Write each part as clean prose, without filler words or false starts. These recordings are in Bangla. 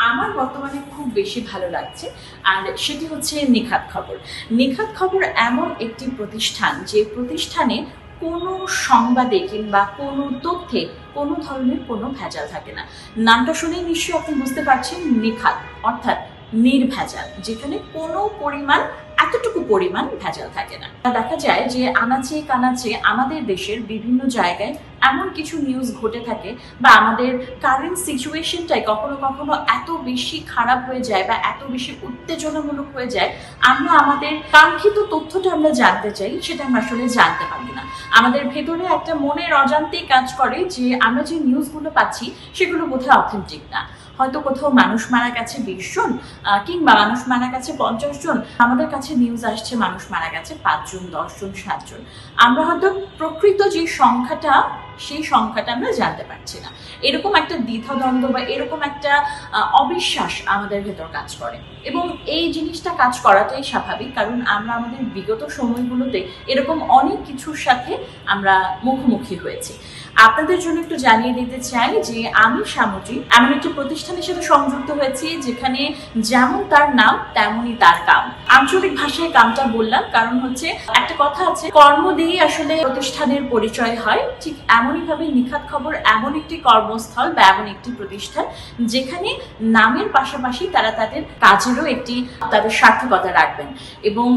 আমার বর্তমানে খুব বেশি ভালো লাগছে, আর সেটি হচ্ছে নিখাত খবর। নিখাত খবর এমন একটি প্রতিষ্ঠান যে প্রতিষ্ঠানে কোনো সংবাদে কিংবা কোনো তথ্যে কোনো ধরনের কোনো ভেজাল থাকে না। নামটা শুনেই নিশ্চয়ই আপনি বুঝতে পারছেন, নিখাত অর্থাৎ নির্ভেজাল, যেখানে কোনো পরিমাণ এতটুকু পরিমাণ ভেজাল থাকে না। দেখা যায় যে আনাচে কানাচে আমাদের দেশের বিভিন্ন জায়গায় এমন কিছু নিউজ ঘটে থাকে বা আমাদের কারেন্ট সিচুয়েশনটাই কখনো কখনো এত বেশি খারাপ হয়ে যায় বা এত বেশি উত্তেজনামূলক হয়ে যায়, আমরা আমাদের কাঙ্ক্ষিত তথ্যটা আমরা জানতে চাই, সেটা আমরা আসলে জানতে পারি না। আমাদের ভেতরে একটা মনের অজান্তেই কাজ করে যে আমরা যে নিউজগুলো পাচ্ছি সেগুলো বোধহয় অথেন্টিক না। হয়তো কোথাও মানুষ মারা গেছে 20 জন কিংবা মানুষ মারা গেছে 50 জন, আমাদের কাছে নিউজ আসছে মানুষ মারা গেছে 5 জন, 10 জন, 7 জন। আমরা হয়তো প্রকৃত যে সংখ্যাটা সেই সংখ্যাটা আমরা জানতে পারছি না। এরকম একটা দ্বিধাদ্বন্দ্ব বা এরকম একটা অবিশ্বাস আমাদের ভেতর কাজ করে, এবং এই জিনিসটা কাজ করাটাই স্বাভাবিক, কারণ আমরা আমাদের বিগত সময়গুলোতে এরকম অনেক কিছুর সাথে আমরা মুখোমুখি হয়েছি। আপনাদের জন্য একটু জানিয়ে দিতে চাই যে আমি সামুদ্রিক এমন একটি প্রতিষ্ঠানের সাথে সংযুক্ত হয়েছি যেখানে যেমন তার নাম তেমনই তার কাম। আঞ্চলিক ভাষায় কামটা বললাম কারণ হচ্ছে একটা কথা আছে, কর্ম দিয়েই আসলে প্রতিষ্ঠানের পরিচয় হয়। ঠিক এমনই ভাবে নিখাত খবর এমন একটি কর্মস্থল বা এমন একটি প্রতিষ্ঠান যেখানে নামের পাশাপাশি তারা তাদের কাজেরও একটি তাদের সার্থকতা রাখবেন। এবং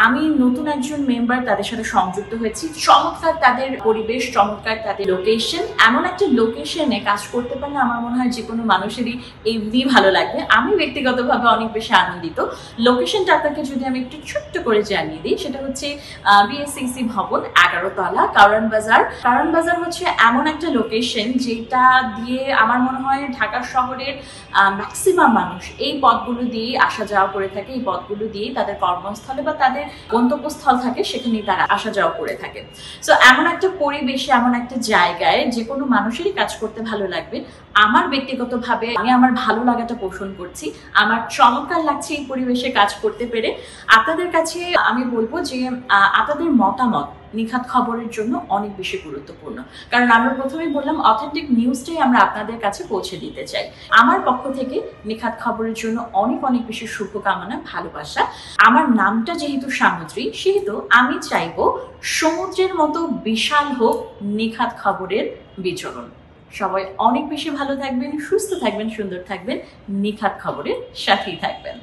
আমি নতুন একজন মেম্বার তাদের সাথে সংযুক্ত হয়েছি। চমৎকার তাদের পরিবেশ, চমৎকার তাদের লোকেশন। এমন একটা লোকেশনে কাজ করতে পারলে আমার মনে হয় যে কোনো মানুষেরই এমনি ভালো লাগবে। আমি ব্যক্তিগতভাবে অনেক বেশি আনন্দিত। লোকেশনটা আপনাকে যদি আমি একটু ছোট্ট করে জানিয়ে দিই, সেটা হচ্ছে বিএসসিসি ভবন 11 তলা, কারণ বাজার। কারণ বাজার হচ্ছে এমন একটা লোকেশন যেটা দিয়ে আমার মনে হয় ঢাকা শহরের ম্যাক্সিমাম মানুষ এই পথগুলো দিয়ে আসা যাওয়া করে থাকে। এই পথগুলো দিয়ে তাদের কর্মস্থলে বা তাদের গন্তব্যস্থল থাকে, সেখানেই তারা আসা যাওয়া করে থাকে। সো এমন একটা পরিবেশে, এমন একটা জায়গায় যে কোনো মানুষেরই কাজ করতে ভালো লাগবে। আমার ব্যক্তিগতভাবে আমি আমার ভালো লাগাটা পোষণ করছি, আমার চমৎকার লাগছে এই পরিবেশে কাজ করতে পেরে। আপনাদের কাছে আমি বলবো যে আপনাদের মতামত নিখাত খবরের জন্য অনেক বেশি গুরুত্বপূর্ণ, কারণ আমরা প্রথমেই বললাম অথেন্টিক নিউজটাই আমরা আপনাদের কাছে পৌঁছে দিতে চাই। আমার পক্ষ থেকে নিখাত খবরের জন্য অনেক অনেক বেশি শুভকামনা, ভালোবাসা। আমার নামটা যেহেতু সামুদ্রিক, সেহেতু আমি চাইবো সমুদ্রের মতো বিশাল হোক নিখাত খবরের বিচরণ। সবাই অনেক বেশি ভালো থাকবেন, সুস্থ থাকবেন, সুন্দর থাকবেন, নিখাত খবরের সাথেই থাকবেন।